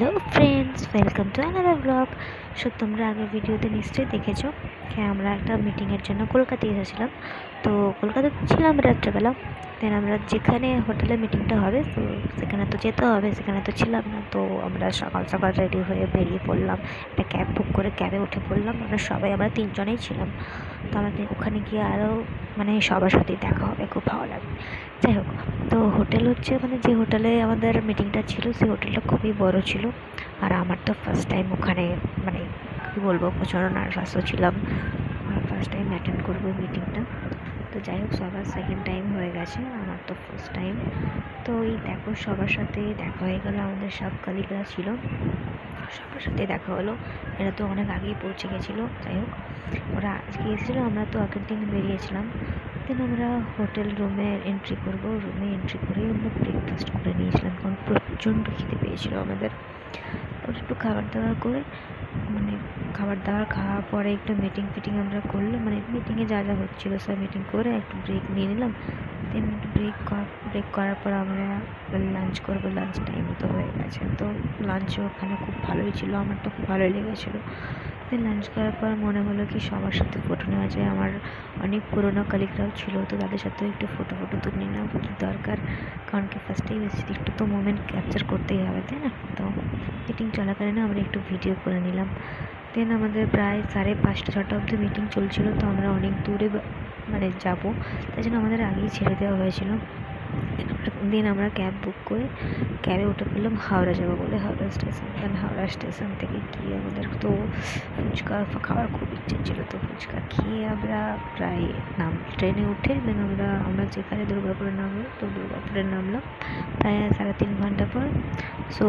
Hello friends, welcome to another blog. So তোমরা আগের ভিডিওতে নিশ্চয়ই দেখেছো যে আমরা একটা মিটিংয়ের জন্য কলকাতায় এসেছিলাম। তো কলকাতাতে ছিলাম রাত্রেবেলা। দেন আমরা যেখানে হোটেলে মিটিংটা হবে তো সেখানে তো যেতে হবে, সেখানে তো ছিলাম না। তো আমরা সকাল সকাল রেডি হয়ে বেরিয়ে পড়লাম, একটা ক্যাব বুক করে ক্যাবে উঠে পড়লাম। আমরা তিনজনেই ছিলাম। তো আমাদের ওখানে গিয়ে আরও সবার সাথেই দেখা হবে, খুব ভালো লাগবে। যাই হোক, তো হোটেল হচ্ছে যে হোটেলে আমাদের মিটিংটা ছিল সেই হোটেলটা খুবই বড় ছিল। আর আমার তো ফার্স্ট টাইম ওখানে, কী বলবো, প্রচণ্ড নার্ভাসও ছিলাম। ফার্স্ট টাইম অ্যাটেন্ড করবো মিটিংটা। তো যাই হোক, সবার সেকেন্ড টাইম হয়ে গেছে, আমার তো ফার্স্ট টাইম। তো এই দেখো, সবার সাথে দেখা হয়ে গেলো। আমাদের সব কলিগরা ছিল, সবার সাথে দেখা হলো। এরা তো অনেক আগেই পৌঁছে গেছিলো। যাই হোক, ওরা আজকে এসেছিলো, আমরা তো আগের দিন বেরিয়েছিলাম। দেন আমরা হোটেল রুমে এন্ট্রি করেই আমরা ব্রেকফাস্ট করে নিয়েছিলাম, কারণ প্রচণ্ড খিদে পেয়েছিলো আমাদের। তারপর একটু খাবার দাবার করে খাবার দাবার খাওয়ার পরে একটু মিটিং আমরা করলাম, মিটিংয়ে যা যা হচ্ছিলো সব মিটিং করে একটু ব্রেক নিয়ে নিলাম। দেন ব্রেক করার পর আমরা লাঞ্চ করবো। লাঞ্চ টাইম তো হয়ে গেছে। তো লাঞ্চও ওখানে খুব ভালোই ছিল, আমার তো খুব ভালোই লেগেছিলো। দেন লাঞ্চ করার পর মনে হলো কি সবার সাথে ফটো নেওয়া যায়। আমার অনেক পুরোনো কলিগরাও ছিল, তো তাদের সাথেও একটু ফটো তুলে নিলাম, কি দরকার, কারণ কি ফার্স্ট টাইম এসেছি, একটু তো মোমেন্ট ক্যাপচার করতেই হবে, তাই না? তো মিটিং চলাকালীন আমরা একটু ভিডিও করে নিলাম। দেন আমাদের প্রায় 5:30-6টা অবধি মিটিং চলছিল। তো আমরা অনেক দূরে যাবো, তাই জন্য আমাদের আগেই ছেড়ে দেওয়া হয়েছিল। দেন আমরা ক্যাব বুক করে ক্যাবে উঠে পড়লাম হাওড়া যাবো বলে, হাওড়া স্টেশন। দেন হাওড়া স্টেশন থেকে গিয়ে আমাদের তো ফুচকা খাওয়ার খুব ইচ্ছে ছিল। তো ফুচকা খেয়ে আমরা প্রায় ট্রেনে উঠে দেন আমরা যেখানে দুর্গাপুরে নামলাম, তো দুর্গাপুরে নামলাম প্রায় 3.5 ঘন্টা পর। সো